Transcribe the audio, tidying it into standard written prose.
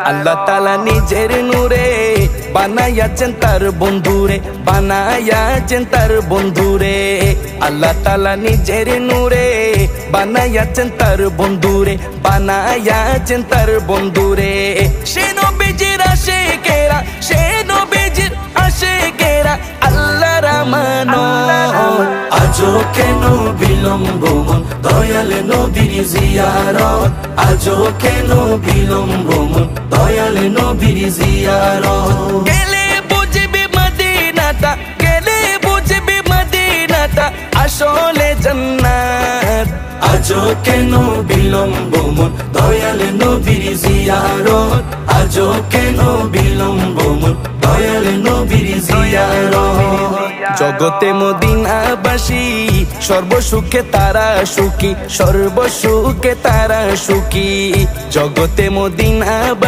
আল্লাহ তাআলা নিজের নূরে বানায়াছেন তার বন্ধুরে, বানায়াছেন তার বন্ধুরে। আল্লাহ তাআলা নিজের নূরে বানায়াছেন তার বন্ধুরে, বানায়াছেন তার বন্ধুরে। সে নবীজির আশিকেরা, সে নবীজির আশিকেরা আল্লাহর আমানত। আজও কেন বিলম্ব মন দয়াল নবীর জিয়ারত, আজও কেন বিলম্ব মন দয়াল নবীর জিয়ারত। গেলে বুঝবি মদিনাটা, গেলে বুঝবি মদিনাটা আসলে জান্নাত। আজও কেন বিলম্ব মন দয়াল নবীর জিয়ারত, আজও কেন বিলম্ব মন দয়াল নবীর জিয়ারত। জগতে মদিনাবাসী সর্বসুখে তারা সুখী, সর্বসুখে তারা সুখী। জগতে মদিনাবাসী